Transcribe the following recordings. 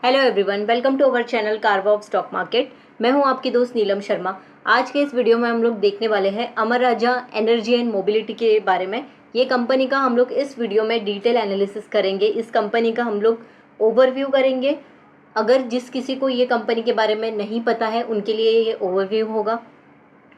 Hello everyone, welcome to our channel Karva of stock market. मैं हूं आपकी दोस्त नीलम शर्मा। आज के इस वीडियो में हम लोग देखने वाले हैं अमर राजा एनर्जी एंड मोबिलिटी के बारे में। ये कंपनी का हम लोग इस वीडियो में डिटेल एनालिसिस करेंगे। इस कंपनी का हम लोग ओवरव्यू करेंगे। अगर जिस किसी को ये कंपनी के बारे में नहीं पता है उनके लिए ये ओवरव्यू होगा।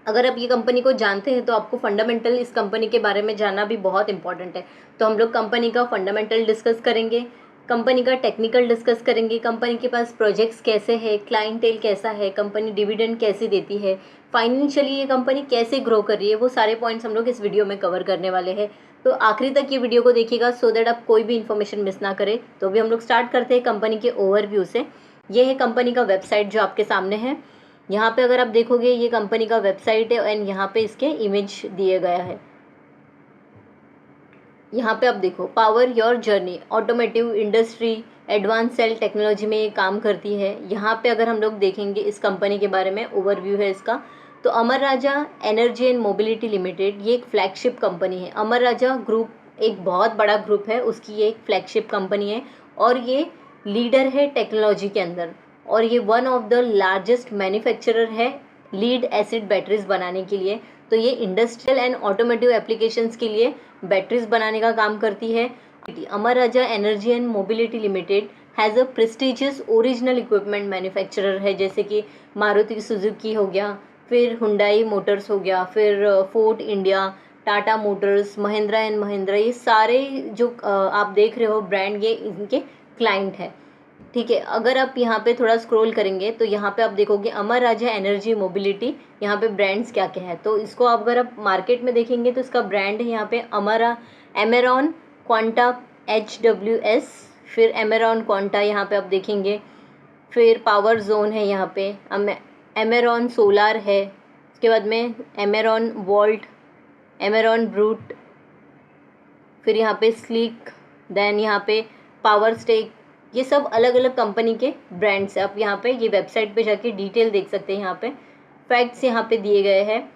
अगर आप ये कंपनी को जानते हैं तो आपको फंडामेंटल इस कंपनी के बारे में जानना भी बहुत इंपॉर्टेंट है। तो हम लोग कंपनी का फंडामेंटल डिस्कस करेंगे, कंपनी का टेक्निकल डिस्कस करेंगे, कंपनी के पास प्रोजेक्ट्स कैसे है, क्लाइंटेल कैसा है, कंपनी डिविडेंड कैसे देती है, फाइनेंशियली ये कंपनी कैसे ग्रो कर रही है, वो सारे पॉइंट्स हम लोग इस वीडियो में कवर करने वाले हैं। तो आखिरी तक ये वीडियो को देखिएगा सो दैट आप कोई भी इन्फॉर्मेशन मिस ना करें। तो अभी हम लोग स्टार्ट करते हैं कंपनी के ओवरव्यू से। ये है कंपनी का वेबसाइट जो आपके सामने है। यहाँ पे अगर आप देखोगे ये कंपनी का वेबसाइट है एंड यहाँ पे इसके इमेज दिए गया है। यहाँ पे आप देखो, power your journey, automotive industry, advance cell technology में ये काम करती है। यहाँ पे अगर हम लोग देखेंगे इस कंपनी के बारे में, ओवरव्यू है इसका। तो अमर Raja energy and mobility limited ये एक फ्लैगशिप कंपनी है। अमर राजा ग्रुप एक बहुत बड़ा ग्रुप है, उसकी ये एक फ्लैगशिप कंपनी है और ये लीडर है टेक्नोलॉजी के अंदर। और ये one of the largest manufacturer है लीड एसिड बैटरीज बनाने के लिए। तो ये इंडस्ट्रियल एंड ऑटोमेटिव एप्लीकेशंस के लिए बैटरीज बनाने का काम करती है। Amar Raja energy and mobility limited has a prestigious original equipment manufacturer है, जैसे कि मारुति सुजुकी हो गया, फिर हुंडई मोटर्स हो गया, फिर Ford India, Tata Motors, Mahindra and Mahindra, ये सारे जो आप देख रहे हो ब्रांड, ये इनके क्लाइंट है। ठीक है, अगर आप यहाँ पे थोड़ा स्क्रॉल करेंगे तो यहाँ पे आप देखोगे अमर राजा एनर्जी मोबिलिटी, यहाँ पे ब्रांड्स क्या क्या है। तो इसको अगर आप मार्केट में देखेंगे तो इसका ब्रांड है यहाँ पे एमेरॉन क्वांटा HWS, फिर एमेरॉन क्वांटा यहाँ पे आप देखेंगे, फिर पावर जोन है यहाँ पे, एमेरॉन सोलार है, उसके बाद में एमेरॉन वोल्ट, एमेरॉन ब्रूट, फिर यहाँ पे स्लीक, देन यहाँ पे पावर स्टेक। ये सब अलग अलग कंपनी के ब्रांड्स हैं। आप यहाँ पे ये वेबसाइट पे जाके डिटेल देख सकते हैं। यहाँ पे फैक्ट्स यहाँ पे दिए गए हैं।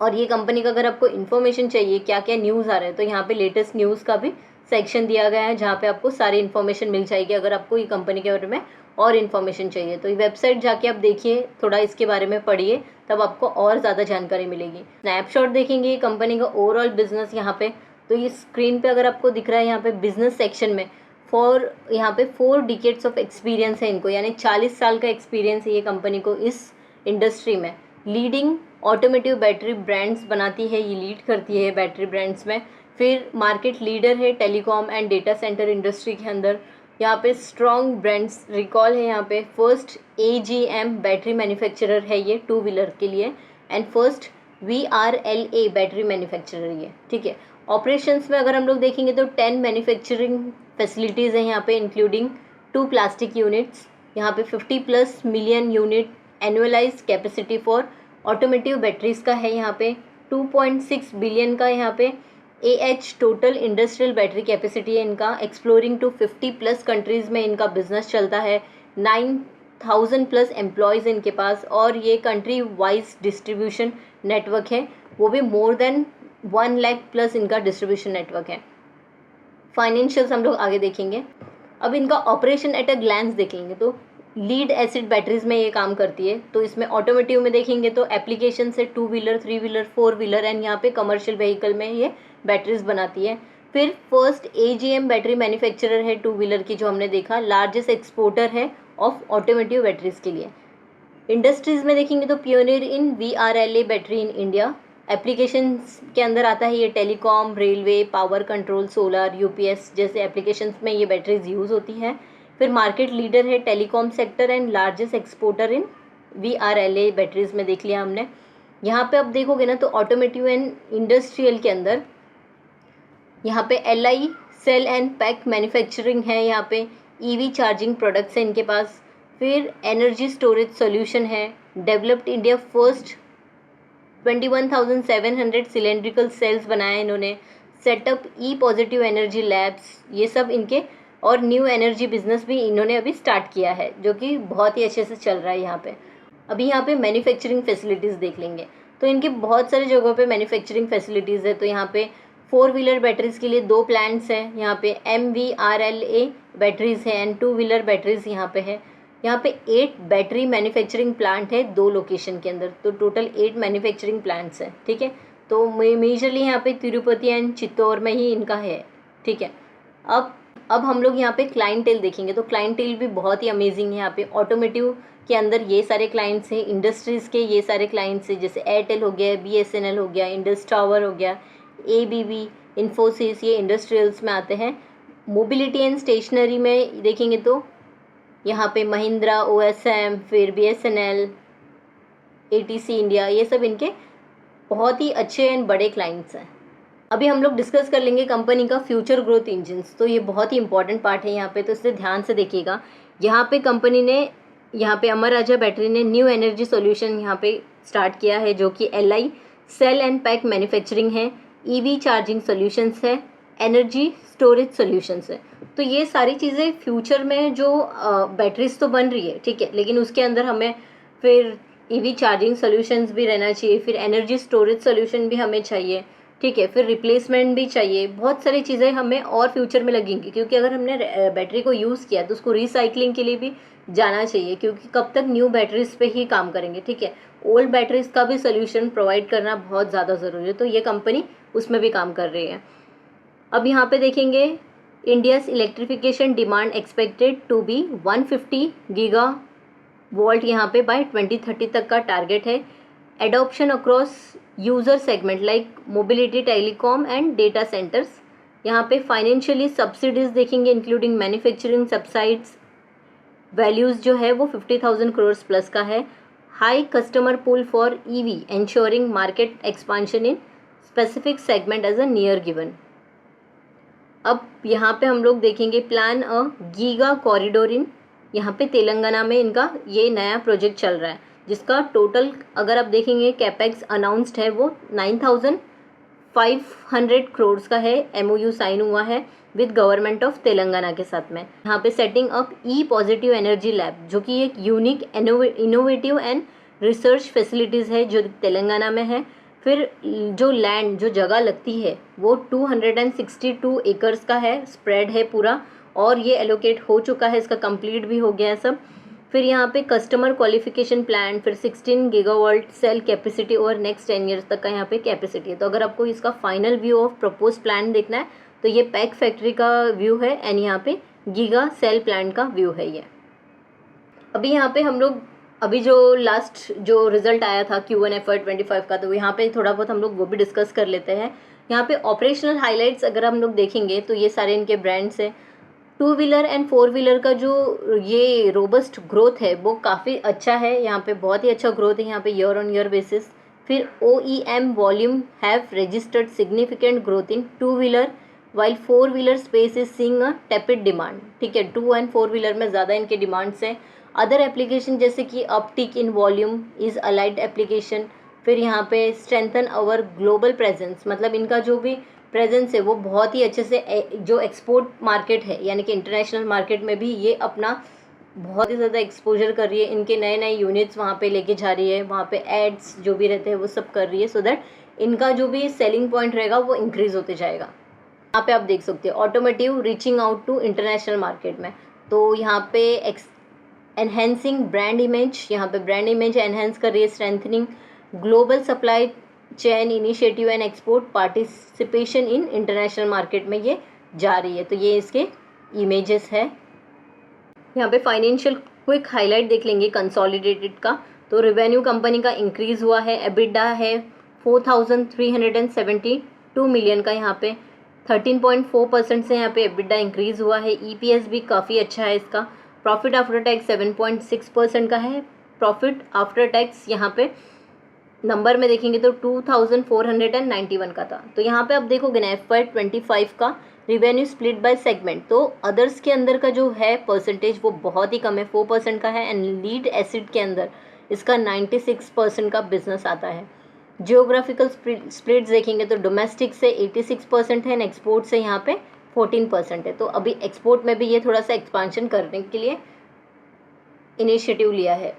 और ये कंपनी का अगर आपको इन्फॉर्मेशन चाहिए, क्या क्या न्यूज़ आ रहा है, तो यहाँ पे लेटेस्ट न्यूज़ का भी सेक्शन दिया गया है जहाँ पे आपको सारी इन्फॉर्मेशन मिल जाएगी। अगर आपको ये कंपनी के बारे में और इन्फॉर्मेशन चाहिए तो ये वेबसाइट जाके आप देखिए, थोड़ा इसके बारे में पढ़िए, तब आपको और ज़्यादा जानकारी मिलेगी। स्नैपशॉट देखेंगे कंपनी का ओवरऑल बिजनेस यहाँ पे। तो ये स्क्रीन पे अगर आपको दिख रहा है यहाँ पे बिजनेस सेक्शन में यहाँ पे 4 डिकेड्स ऑफ एक्सपीरियंस है इनको, यानी 40 साल का एक्सपीरियंस है ये कंपनी को इस इंडस्ट्री में। लीडिंग ऑटोमेटिव बैटरी ब्रांड्स बनाती है, ये लीड करती है बैटरी ब्रांड्स में। फिर मार्केट लीडर है telecom and data centre industry के अंदर। यहाँ पे स्ट्रॉन्ग ब्रांड्स रिकॉल है, यहाँ पे फर्स्ट AGM बैटरी मैन्युफैक्चरर है ये 2 व्हीलर के लिए, and first VRLA battery manufacturer ये। ठीक है, ऑपरेशंस में अगर हम लोग देखेंगे तो 10 मैन्युफैक्चरिंग फैसिलिटीज़ हैं यहाँ पे, इंक्लूडिंग 2 प्लास्टिक यूनिट्स। यहाँ पे 50+ million unit annualise capacity for automotive batteries का है। यहाँ पे 2.6 बिलियन का यहाँ पे टोटल इंडस्ट्रियल बैटरी कैपेसिटी है इनका। एक्सप्लोरिंग टू 50+ कंट्रीज़ में इनका बिजनेस चलता है। 9,000+ एम्प्लॉयज़ इनके पास, और ये कंट्री वाइज डिस्ट्रीब्यूशन नेटवर्क है, वो भी मोर देन 1 लाख+ इनका डिस्ट्रीब्यूशन नेटवर्क है। फाइनेंशियल्स हम लोग आगे देखेंगे। अब इनका ऑपरेशन एट अ ग्लैंस देखेंगे तो लीड एसिड बैटरीज में ये काम करती है। तो इसमें ऑटोमेटिव में देखेंगे तो एप्लीकेशन से 2 व्हीलर, 3 व्हीलर, 4 व्हीलर एंड यहाँ पे कमर्शियल व्हीकल में ये बैटरीज बनाती है। फिर फर्स्ट AGM बैटरी मैन्युफैक्चरर है 2 व्हीलर की, जो हमने देखा, लार्जेस्ट एक्सपोर्टर है ऑफ ऑटोमेटिव बैटरीज के लिए। इंडस्ट्रीज में देखेंगे तो pioneer in VRLA battery in India. Applications के अंदर आता है ये telecom, railway, power control, solar, UPS जैसे एप्लीकेशंस में ये बैटरीज यूज़ होती हैं। फिर मार्केट लीडर है telecom sector and largest exporter in VRLA batteries में देख लिया हमने। यहाँ पे आप देखोगे ना तो ऑटोमेटिव एंड इंडस्ट्रियल के अंदर यहाँ पे LI cell and pack manufacturing है, यहाँ पे EV चार्जिंग प्रोडक्ट्स हैं इनके पास। फिर एनर्जी स्टोरेज सोल्यूशन है, developed India first 21,700 cylindrical cells बनाए इन्होंने। सेटअप पॉजिटिव एनर्जी लैब्स, ये सब इनके, और न्यू एनर्जी बिजनेस भी इन्होंने अभी स्टार्ट किया है, जो कि बहुत ही अच्छे से चल रहा है यहाँ पे। अभी यहाँ पे मैन्युफैक्चरिंग फैसिलिटीज़ देख लेंगे तो इनके बहुत सारी जगहों पे मैन्युफैक्चरिंग फैसिलिटीज़ है। तो यहाँ पे 4 व्हीलर बैटरीज़ के लिए 2 प्लांट्स हैं यहाँ पे, MVRLA बैटरीज़ हैं एंड 2 व्हीलर बैटरीज़ यहाँ पे है। यहाँ पे 8 बैटरी मैन्युफैक्चरिंग प्लांट है 2 लोकेशन के अंदर, तो टोटल 8 मैन्युफैक्चरिंग प्लांट्स हैं, ठीक है। तो मेजरली यहाँ पे तिरुपति एंड चित्तौड़ में ही इनका है, ठीक है। अब हम लोग यहाँ पे क्लाइंटेल देखेंगे, तो क्लाइंटेल भी बहुत ही अमेजिंग है। यहाँ पे ऑटोमेटिव के अंदर ये सारे क्लाइंट्स हैं, इंडस्ट्रीज़ के ये सारे क्लाइंट्स हैं, जैसे एयरटेल हो गया, BSNL हो गया, इंडस टावर हो गया, ABB, इन्फोसिस, ये इंडस्ट्रियल्स में आते हैं। मोबिलिटी एंड स्टेशनरी में देखेंगे तो यहाँ पे महिंद्रा, OSM, फिर BSNL, ATC इंडिया, ये सब इनके बहुत ही अच्छे एंड बड़े क्लाइंट्स हैं। अभी हम लोग डिस्कस कर लेंगे कंपनी का फ्यूचर ग्रोथ इंजन्स, तो ये बहुत ही इंपॉर्टेंट पार्ट है यहाँ पे, तो इसे ध्यान से देखिएगा। यहाँ पे कंपनी ने, यहाँ पे अमर राजा बैटरी ने न्यू एनर्जी सॉल्यूशन यहाँ पे स्टार्ट किया है, जो कि LI cell and pack manufacturing है, EV चार्जिंग सॉल्यूशंस है, एनर्जी स्टोरेज सॉल्यूशंस है। तो ये सारी चीज़ें फ्यूचर में जो बैटरीज तो बन रही है, ठीक है, लेकिन उसके अंदर हमें फिर EV चार्जिंग सॉल्यूशंस भी रहना चाहिए, फिर एनर्जी स्टोरेज सॉल्यूशन भी हमें चाहिए, ठीक है, फिर रिप्लेसमेंट भी चाहिए। बहुत सारी चीज़ें हमें और फ्यूचर में लगेंगी, क्योंकि अगर हमने बैटरी को यूज़ किया तो उसको रिसाइकलिंग के लिए भी जाना चाहिए, क्योंकि कब तक न्यू बैटरीज पे ही काम करेंगे, ठीक है। ओल्ड बैटरीज का भी सोल्यूशन प्रोवाइड करना बहुत ज़्यादा ज़रूरी है, तो ये कंपनी उसमें भी काम कर रही है। अब यहाँ पे देखेंगे, India's electrification demand expected to be 150 gigawatt यहाँ पे बाय 2030 तक का टारगेट है। Adoption across user segment like mobility, telecom and data centres. यहाँ पे फाइनेंशियली सब्सिडीज़ देखेंगे, इंक्लूडिंग मैन्युफैक्चरिंग सब्साइड्स, वैल्यूज़ जो है वो 50,000 करोड़ प्लस का है। High customer pull for EV ensuring market expansion in specific segment as a near given. अब यहाँ पे हम लोग देखेंगे प्लान अ गीगा कॉरिडोर इन, यहाँ पे तेलंगाना में इनका ये नया प्रोजेक्ट चल रहा है, जिसका टोटल अगर आप देखेंगे कैपेक्स अनाउंस्ड है वो 9,500 करोड़ का है। MOU साइन हुआ है विद गवर्नमेंट ऑफ तेलंगाना के साथ में। यहाँ पे setting up positive energy lab, जो कि एक unique innovative and research facilities है जो तेलंगाना में है। फिर जो लैंड, जो जगह लगती है वो 262 एकर्स का है, स्प्रेड है पूरा, और ये एलोकेट हो चुका है, इसका कंप्लीट भी हो गया है सब। फिर यहाँ पे कस्टमर क्वालिफिकेशन प्लान, फिर 16 गीगावाट सेल कैपेसिटी और नेक्स्ट 10 ईयर्स तक का यहाँ पे कैपेसिटी है। तो अगर आपको इसका final view of propose plan देखना है तो ये पैक फैक्ट्री का व्यू है एंड यहाँ पे गीगा सेल प्लांट का व्यू है ये। अभी यहाँ पे हम लोग, अभी जो लास्ट जो रिजल्ट आया था Q1 FY25 का, तो यहाँ पे थोड़ा बहुत हम लोग वो भी डिस्कस कर लेते हैं। यहाँ पे ऑपरेशनल हाईलाइट्स अगर हम लोग देखेंगे तो ये सारे इनके ब्रांड्स हैं। 2 व्हीलर एंड 4 व्हीलर का जो ये रोबस्ट ग्रोथ है वो काफ़ी अच्छा है, यहाँ पे बहुत ही अच्छा ग्रोथ है यहाँ पे ईयर ऑन ईयर बेसिस। फिर OEM volume have registered significant growth in 2 wheeler while 4 wheeler space is seeing a tepid demand, ठीक है। 2 एंड 4 व्हीलर में ज़्यादा इनके डिमांड्स हैं। अदर एप्लीकेशन जैसे कि uptick in volume is allied application. फिर यहाँ पे स्ट्रेंथन आवर ग्लोबल प्रेजेंस, मतलब इनका जो भी प्रेजेंस है वो बहुत ही अच्छे से जो एक्सपोर्ट मार्केट है यानी कि इंटरनेशनल मार्केट में भी ये अपना बहुत ही ज़्यादा एक्सपोजर कर रही है। इनके नए नए यूनिट्स वहाँ पे लेके जा रही है, वहाँ पे एड्स जो भी रहते हैं वो सब कर रही है, सो दैट इनका जो भी सेलिंग पॉइंट रहेगा वो इंक्रीज होते जाएगा। यहाँ पे आप देख सकते हैं automotive reaching out to international market में, तो यहाँ पे एनहेंसिंग ब्रांड इमेज, यहाँ पे ब्रांड इमेज एनहेंस कर रही है। Strengthening global supply chain initiative and export participation in international market में ये जा रही है। तो ये इसके इमेजेस है। यहाँ पे फाइनेंशियल क्विक हाईलाइट देख लेंगे कंसोलिडेटेड का, तो रेवेन्यू कंपनी का इंक्रीज हुआ है। एबिडा है 4,372 मिलियन का, यहाँ पे 13.4% से यहाँ पे एबिडा इंक्रीज हुआ है। EPS भी काफ़ी अच्छा है इसका। प्रॉफिट आफ्टर टैक्स 7.6% का है। प्रॉफिट आफ्टर टैक्स यहाँ पे नंबर में देखेंगे तो 2,491 का था। तो यहाँ पे आप देखोगे ना FY25 का रिवेन्यू स्प्लिट बाय सेगमेंट, तो अदर्स के अंदर का जो है परसेंटेज वो बहुत ही कम है, 4% का है। एंड लीड एसिड के अंदर इसका 96% का बिजनेस आता है। जियोग्राफिकल स्प्लिट्स देखेंगे तो डोमेस्टिक से 86% है एंड एक्सपोर्ट से यहाँ पे 14% है। तो अभी एक्सपोर्ट में भी ये थोड़ा सा एक्सपांशन करने के लिए इनिशिएटिव लिया है।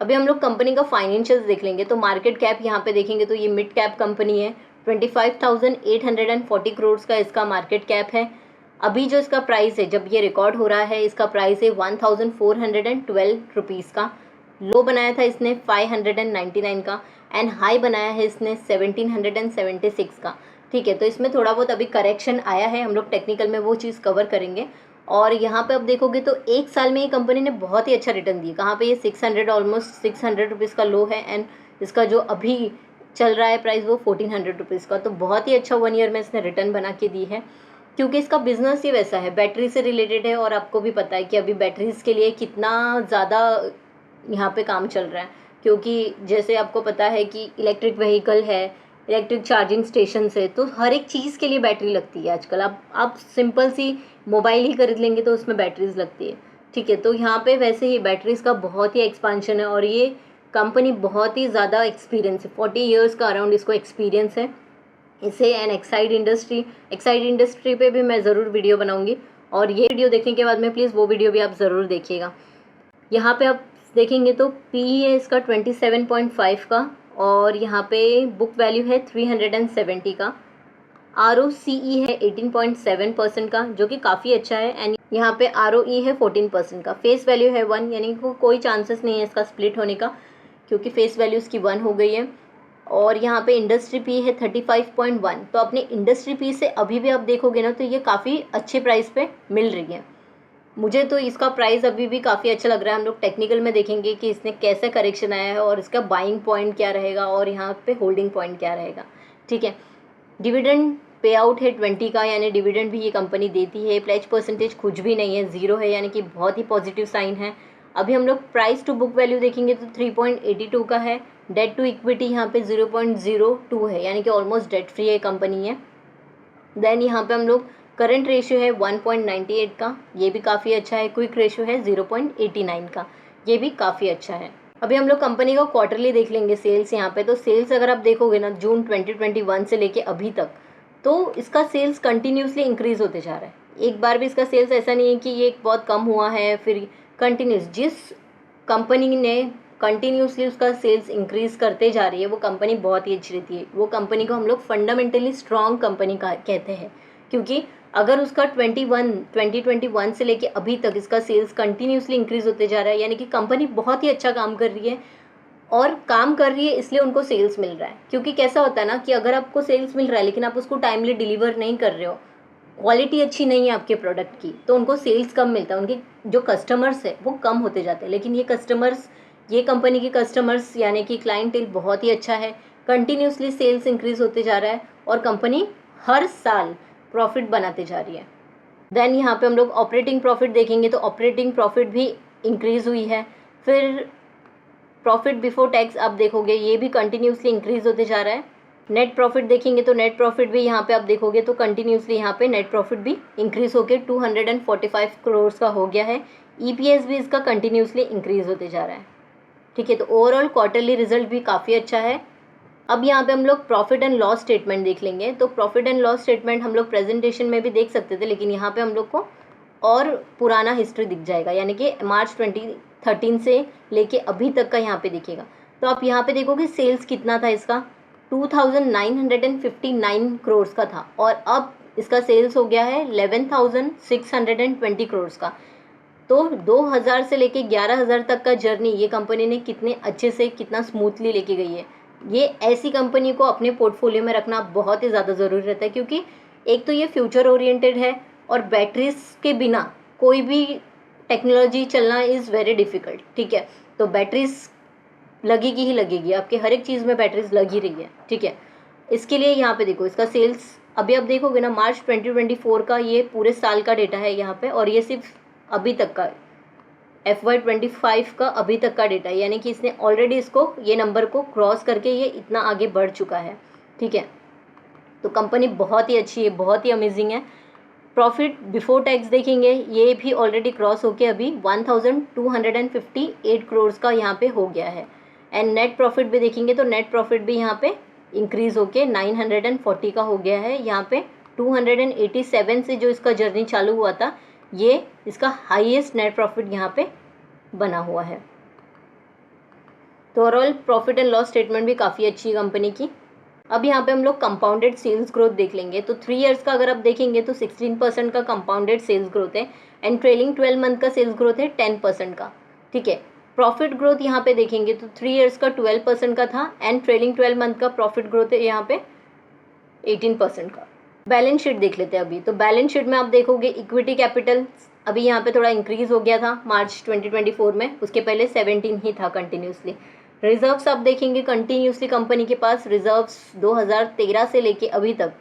अभी हम लोग कंपनी का फाइनेंशियल्स देख लेंगे, तो मार्केट कैप यहाँ पे देखेंगे तो ये मिड कैप कंपनी है। 25,840 करोड़ का इसका मार्केट कैप है। अभी जो इसका प्राइस है, जब ये रिकॉर्ड हो रहा है, इसका प्राइस है 1,412 रुपीज़ का। लो बनाया था इसने 599 का एंड हाई बनाया है इसने 1,776 का। ठीक है, तो इसमें थोड़ा बहुत अभी करेक्शन आया है, हम लोग टेक्निकल में वो चीज़ कवर करेंगे। और यहाँ पे अब देखोगे तो एक साल में ये कंपनी ने बहुत ही अच्छा रिटर्न दिया। कहाँ पे ये 600 ऑलमोस्ट 600 रुपीज़ का लो है एंड इसका जो अभी चल रहा है प्राइस वो 1,400 रुपीज़ का। तो बहुत ही अच्छा 1 ईयर में इसने रिटर्न बना के दी है, क्योंकि इसका बिजनेस ही वैसा है, बैटरी से रिलेटेड है। और आपको भी पता है कि अभी बैटरीज के लिए कितना ज़्यादा यहाँ पे काम चल रहा है, क्योंकि जैसे आपको पता है कि इलेक्ट्रिक व्हीकल है, इलेक्ट्रिक चार्जिंग स्टेशन है, तो हर एक चीज़ के लिए बैटरी लगती है आजकल। आप सिंपल सी मोबाइल ही खरीद लेंगे तो उसमें बैटरीज लगती है। ठीक है, तो यहाँ पे वैसे ही बैटरीज का बहुत ही एक्सपांशन है और ये कंपनी बहुत ही ज़्यादा एक्सपीरियंस है, 40 ईयर्स का अराउंड इसको एक्सपीरियंस है। इसे एंड एक्साइड इंडस्ट्री पे भी मैं ज़रूर वीडियो बनाऊंगी, और ये वीडियो देखने के बाद में प्लीज़ वो वीडियो भी आप ज़रूर देखिएगा। यहाँ पे आप देखेंगे तो पी है इसका 27.5 का, और यहाँ पे बुक वैल्यू है 370 का। ROCE है 18.7% का, जो कि काफ़ी अच्छा है। एंड यहाँ पे ROE है 14% का। फेस वैल्यू है 1, यानी कि कोई चांसेस नहीं है इसका स्प्लिट होने का, क्योंकि फेस वैल्यू इसकी 1 हो गई है। और यहाँ पे इंडस्ट्री पी है 35.1। तो अपने इंडस्ट्री पी से अभी भी आप देखोगे ना तो ये काफ़ी अच्छे प्राइस पे मिल रही है। मुझे तो इसका प्राइस अभी भी काफ़ी अच्छा लग रहा है। हम लोग टेक्निकल में देखेंगे कि इसने कैसे करेक्शन आया है और इसका बाइंग पॉइंट क्या रहेगा और यहाँ पे होल्डिंग पॉइंट क्या रहेगा। ठीक है, डिविडेंड पे आउट है 20 का, यानी डिविडेंड भी ये कंपनी देती है। प्लेज परसेंटेज कुछ भी नहीं है, 0 है, यानी कि बहुत ही पॉजिटिव साइन है। अभी हम लोग प्राइस टू बुक वैल्यू देखेंगे तो 3.82 का है। डेट टू इक्विटी यहाँ पे 0.02 है, यानी कि ऑलमोस्ट डेट फ्री है कंपनी है। देन यहाँ पे हम लोग करंट रेशियो है 1.98 का, ये भी काफ़ी अच्छा है। क्विक रेशियो है 0.89 का, ये भी काफ़ी अच्छा है। अभी हम लोग कंपनी का क्वार्टरली देख लेंगे सेल्स। यहाँ पे तो सेल्स अगर आप देखोगे ना जून 2021 से लेके अभी तक, तो इसका सेल्स कंटिन्यूसली इंक्रीज होते जा रहा है। एक बार भी इसका सेल्स ऐसा नहीं है कि ये बहुत कम हुआ है, फिर कंटिन्यूस जिस कंपनी ने कंटिन्यूसली उसका सेल्स इंक्रीज करते जा रही है वो कंपनी बहुत ही अच्छी रहती है। वो कंपनी को हम लोग फंडामेंटली स्ट्रॉन्ग कंपनी का कहते हैं, क्योंकि अगर उसका 2021 से लेके अभी तक इसका सेल्स कंटिन्यूसली इंक्रीज होते जा रहा है, यानी कि कंपनी बहुत ही अच्छा काम कर रही है। और काम कर रही है इसलिए उनको सेल्स मिल रहा है। क्योंकि कैसा होता है ना कि अगर आपको सेल्स मिल रहा है लेकिन आप उसको टाइमली डिलीवर नहीं कर रहे हो, क्वालिटी अच्छी नहीं है आपके प्रोडक्ट की, तो उनको सेल्स कम मिलता है, उनके जो कस्टमर्स है वो कम होते जाते हैं। लेकिन ये कंपनी के कस्टमर्स यानी कि क्लाइंटेल बहुत ही अच्छा है, कंटिन्यूसली सेल्स इंक्रीज होते जा रहा है और कंपनी हर साल प्रॉफिट बनाते जा रही है। देन यहाँ पे हम लोग ऑपरेटिंग प्रॉफिट देखेंगे तो ऑपरेटिंग प्रॉफिट भी इंक्रीज हुई है। फिर प्रॉफिट बिफोर टैक्स आप देखोगे ये भी कंटिन्यूसली इंक्रीज होते जा रहा है। नेट प्रॉफिट देखेंगे तो नेट प्रॉफिट भी यहाँ पे आप देखोगे तो कंटिन्यूसली यहाँ पे नेट प्रॉफिट भी इंक्रीज होकर 245 करोड़ का हो गया है। EPS भी इसका कंटिन्यूसली इंक्रीज होते जा रहा है। ठीक है, तो ओवरऑल क्वार्टरली रिजल्ट भी काफ़ी अच्छा है। अब यहाँ पे हम लोग प्रॉफिट एंड लॉस स्टेटमेंट देख लेंगे। तो प्रॉफिट एंड लॉस स्टेटमेंट हम लोग प्रेजेंटेशन में भी देख सकते थे, लेकिन यहाँ पे हम लोग को और पुराना हिस्ट्री दिख जाएगा, यानी कि मार्च 2013 से लेके अभी तक का यहाँ पे दिखेगा। तो आप यहाँ पे देखोगे सेल्स कितना था इसका, 2,959 करोड़ का था, और अब इसका सेल्स हो गया है 11,620 करोड़ का। तो 2000 से लेके 11,000 तक का जर्नी ये कंपनी ने कितने अच्छे से, कितना स्मूथली लेके गई है। ये ऐसी कंपनी को अपने पोर्टफोलियो में रखना बहुत ही ज़्यादा ज़रूरी रहता है, क्योंकि एक तो ये फ्यूचर ओरिएंटेड है और बैटरीज के बिना कोई भी टेक्नोलॉजी चलना इज़ वेरी डिफ़िकल्ट। ठीक है, तो बैटरीज लगेगी ही लगेगी, आपके हर एक चीज़ में बैटरीज लग ही रही है। ठीक है, इसके लिए यहाँ पे देखो इसका सेल्स अभी आप देखोगे ना मार्च 2024 का ये पूरे साल का डेटा है यहाँ पे, और ये सिर्फ अभी तक का FY25 का अभी तक का डेटा है, यानी कि इसने ऑलरेडी इसको ये नंबर को क्रॉस करके ये इतना आगे बढ़ चुका है। ठीक है, तो कंपनी बहुत ही अच्छी है, बहुत ही अमेजिंग है। प्रॉफिट बिफोर टैक्स देखेंगे ये भी ऑलरेडी क्रॉस होके अभी 1,258 करोड़ का यहाँ पे हो गया है। एंड नेट प्रॉफिट भी देखेंगे तो नेट प्रॉफिट भी यहाँ पे इंक्रीज होके 940 का हो गया है। यहाँ पे 287 से जो इसका जर्नी चालू हुआ था, ये इसका हाईएस्ट नेट प्रॉफिट यहाँ पे बना हुआ है। तो overall profit and loss statement भी काफ़ी अच्छी है कंपनी की। अब यहाँ पे हम लोग कंपाउंडेड सेल्स ग्रोथ देख लेंगे। तो 3 इयर्स का अगर आप देखेंगे तो 16% का कंपाउंडेड सेल्स ग्रोथ है एंड ट्रेलिंग 12 मंथ का सेल्स ग्रोथ है 10% का। ठीक है, प्रॉफिट ग्रोथ यहाँ पे देखेंगे तो 3 इयर्स का 12% का था एंड ट्रेलिंग 12 मंथ का प्रॉफिट ग्रोथ है यहाँ पे 18% का। बैलेंस शीट देख लेते हैं अभी। तो बैलेंस शीट में आप देखोगे इक्विटी कैपिटल अभी यहाँ पे थोड़ा इंक्रीज हो गया था मार्च 2024 में, उसके पहले 17 ही था कंटिन्यूसली। रिजर्व्स आप देखेंगे कंटिन्यूसली कंपनी के पास रिजर्व्स 2013 से लेके अभी तक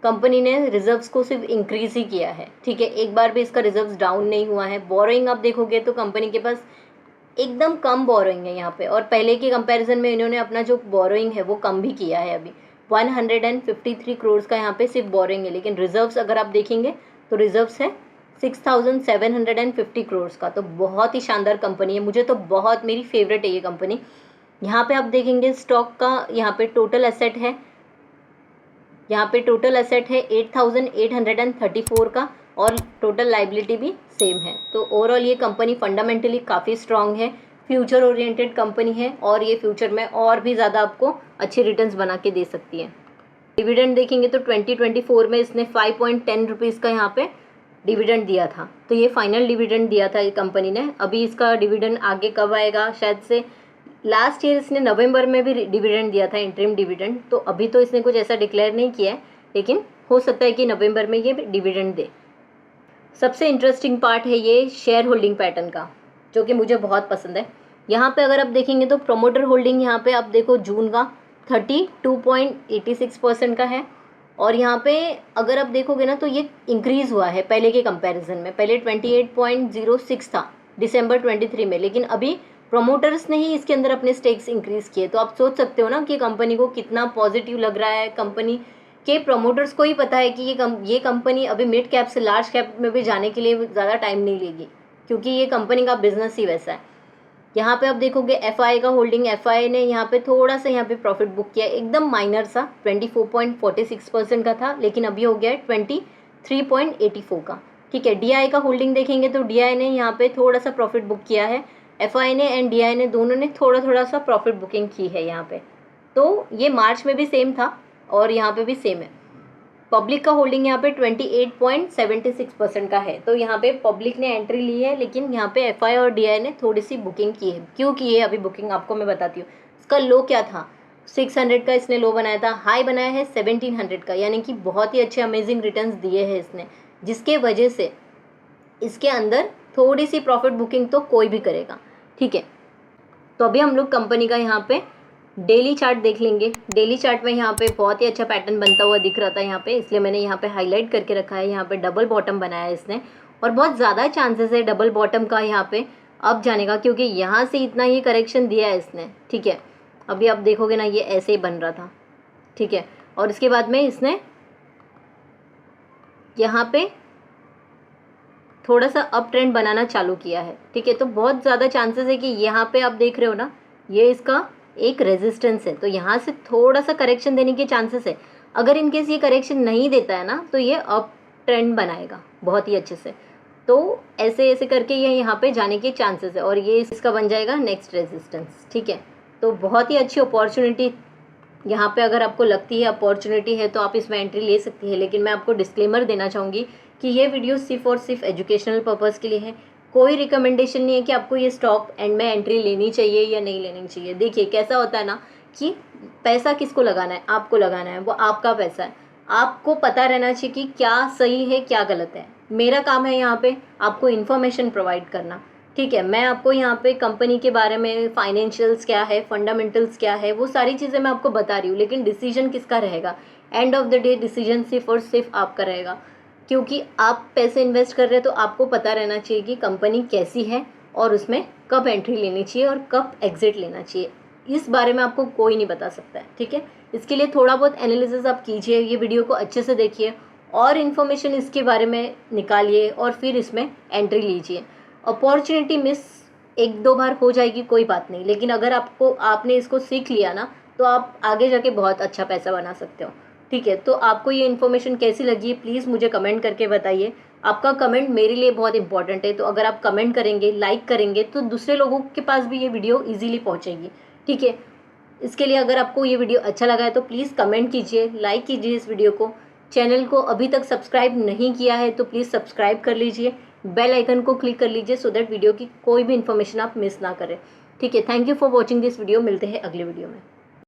कंपनी ने रिजर्व्स को सिर्फ इंक्रीज ही किया है। ठीक है, एक बार भी इसका रिजर्व्स डाउन नहीं हुआ है। बोरोइंग आप देखोगे तो कंपनी के पास एकदम कम बोरोइंग है यहाँ पे, और पहले के कंपैरिजन में इन्होंने अपना जो बोरोइंग है वो कम भी किया है। अभी 153 करोड़ का यहाँ पे सिर्फ बोरोइंग है, लेकिन रिजर्व्स अगर आप देखेंगे तो रिजर्व्स है 6750 करोड़ का। तो बहुत ही शानदार कंपनी है, मुझे तो बहुत मेरी फेवरेट है ये कंपनी। यहाँ पे आप देखेंगे स्टॉक का यहाँ पे टोटल एसेट है, यहाँ पे टोटल एसेट है 8834 का और टोटल लाइबिलिटी भी सेम है। तो ओवरऑल ये कंपनी फंडामेंटली काफ़ी स्ट्रांग है, फ्यूचर ओरिएंटेड कंपनी है और ये फ्यूचर में और भी ज़्यादा आपको अच्छे रिटर्न्स बना के दे सकती है। डिविडेंड देखेंगे तो 2024 में इसने 5.10 रुपीज़ का यहाँ पे डिविडेंड दिया था। तो ये फाइनल डिविडेंड दिया था ये कंपनी ने। अभी इसका डिविडेंड आगे कब आएगा, शायद से लास्ट ईयर इसने नवंबर में भी डिविडेंड दिया था, इंटरिम डिविडेंड। तो अभी तो इसने कुछ ऐसा डिक्लेयर नहीं किया है, लेकिन हो सकता है कि नवंबर में ये डिविडेंड दे। सबसे इंटरेस्टिंग पार्ट है ये शेयर होल्डिंग पैटर्न का, जो कि मुझे बहुत पसंद है। यहाँ पे अगर आप देखेंगे तो प्रमोटर होल्डिंग यहाँ पे आप देखो जून का 32.86% का है, और यहाँ पे अगर आप देखोगे ना तो ये इंक्रीज़ हुआ है पहले के कंपैरिजन में। पहले 28.06 था दिसंबर 23 में, लेकिन अभी प्रमोटर्स ने ही इसके अंदर अपने स्टेक्स इंक्रीज़ किए। तो आप सोच सकते हो ना कि कंपनी को कितना पॉजिटिव लग रहा है। कंपनी के प्रमोटर्स को ही पता है कि ये कंपनी अभी मिड कैप से लार्ज कैप में भी जाने के लिए ज़्यादा टाइम नहीं लेगी, क्योंकि ये कंपनी का बिजनेस ही वैसा है। यहाँ पे आप देखोगे एफआई का होल्डिंग, एफआई ने यहाँ पे थोड़ा सा यहाँ पे प्रॉफिट बुक किया, एकदम माइनर सा 24.46% का था, लेकिन अभी हो गया है 23.84 का। ठीक है, डीआई का होल्डिंग देखेंगे तो डीआई ने यहाँ पे थोड़ा सा प्रॉफिट बुक किया है। एफआई ने एंड डीआई ने दोनों ने थोड़ा थोड़ा सा प्रॉफिट बुकिंग की है यहाँ पे। तो ये मार्च में भी सेम था और यहाँ पे भी सेम है। पब्लिक का होल्डिंग यहाँ पे 28.76% का है। तो यहाँ पे पब्लिक ने एंट्री ली है, लेकिन यहाँ पे एफआई और डीआई ने थोड़ी सी बुकिंग की है। क्यों की है अभी बुकिंग आपको मैं बताती हूँ। इसका लो क्या था, 600 का इसने लो बनाया था, हाई बनाया है 1700 का, यानी कि बहुत ही अच्छे अमेजिंग रिटर्न्स दिए हैं इसने, जिसके वजह से इसके अंदर थोड़ी सी प्रॉफिट बुकिंग तो कोई भी करेगा। ठीक है, तो अभी हम लोग कंपनी का यहाँ पे डेली चार्ट देख लेंगे। डेली चार्ट में यहाँ पे बहुत ही अच्छा पैटर्न बनता हुआ दिख रहा था यहाँ पे, इसलिए मैंने यहाँ पे हाईलाइट करके रखा है। यहाँ पे डबल बॉटम बनाया है इसने, और बहुत ज़्यादा चांसेस है डबल बॉटम का यहाँ पे अब जाने का, क्योंकि यहाँ से इतना ही करेक्शन दिया है इसने। ठीक है, अभी आप देखोगे ना ये ऐसे ही बन रहा था। ठीक है, और इसके बाद में इसने यहाँ पे थोड़ा सा अप ट्रेंड बनाना चालू किया है। ठीक है, तो बहुत ज़्यादा चांसेस है कि यहाँ पे आप देख रहे हो ना ये इसका एक रेजिस्टेंस है, तो यहाँ से थोड़ा सा करेक्शन देने के चांसेस है। अगर इनकेस ये करेक्शन नहीं देता है ना तो ये अप ट्रेंड बनाएगा बहुत ही अच्छे से। तो ऐसे ऐसे करके ये यहाँ पे जाने के चांसेस है, और ये इसका बन जाएगा नेक्स्ट रेजिस्टेंस। ठीक है, तो बहुत ही अच्छी अपॉर्चुनिटी यहाँ पे अगर आपको लगती है अपॉर्चुनिटी है तो आप इसमें एंट्री ले सकती है। लेकिन मैं आपको डिस्क्लेमर देना चाहूँगी कि ये वीडियो सिर्फ और सिर्फ एजुकेशनल पर्पज़ के लिए है। कोई रिकमेंडेशन नहीं है कि आपको ये स्टॉक एंड में एंट्री लेनी चाहिए या नहीं लेनी चाहिए। देखिए कैसा होता है ना कि पैसा किसको लगाना है, आपको लगाना है, वो आपका पैसा है। आपको पता रहना चाहिए कि क्या सही है क्या गलत है। मेरा काम है यहाँ पे आपको इन्फॉर्मेशन प्रोवाइड करना। ठीक है, मैं आपको यहाँ पे कंपनी के बारे में फाइनेंशियल्स क्या है, फंडामेंटल्स क्या है, वो सारी चीज़ें मैं आपको बता रही हूँ, लेकिन डिसीजन किसका रहेगा, end of the day decision सिर्फ और सिर्फ आपका रहेगा। क्योंकि आप पैसे इन्वेस्ट कर रहे हैं तो आपको पता रहना चाहिए कि कंपनी कैसी है और उसमें कब एंट्री लेनी चाहिए और कब एग्जिट लेना चाहिए। इस बारे में आपको कोई नहीं बता सकता है। ठीक है, इसके लिए थोड़ा बहुत एनालिसिस आप कीजिए, ये वीडियो को अच्छे से देखिए और इन्फॉर्मेशन इसके बारे में निकालिए और फिर इसमें एंट्री लीजिए। अपॉर्चुनिटी मिस एक दो बार हो जाएगी, कोई बात नहीं, लेकिन अगर आपने इसको सीख लिया ना तो आप आगे जाके बहुत अच्छा पैसा बना सकते हो। ठीक है, तो आपको ये इन्फॉर्मेशन कैसी लगी है प्लीज़ मुझे कमेंट करके बताइए। आपका कमेंट मेरे लिए बहुत इंपॉर्टेंट है, तो अगर आप कमेंट करेंगे, लाइक करेंगे तो दूसरे लोगों के पास भी ये वीडियो इजीली पहुंचेगी। ठीक है, इसके लिए अगर आपको ये वीडियो अच्छा लगा है तो प्लीज़ कमेंट कीजिए, लाइक कीजिए इस वीडियो को। चैनल को अभी तक सब्सक्राइब नहीं किया है तो प्लीज़ सब्सक्राइब कर लीजिए, बेल आइकन को क्लिक कर लीजिए सो दैट वीडियो की कोई भी इन्फॉर्मेशन आप मिस ना करें। ठीक है, thank you for watching this video. मिलते हैं अगले वीडियो में।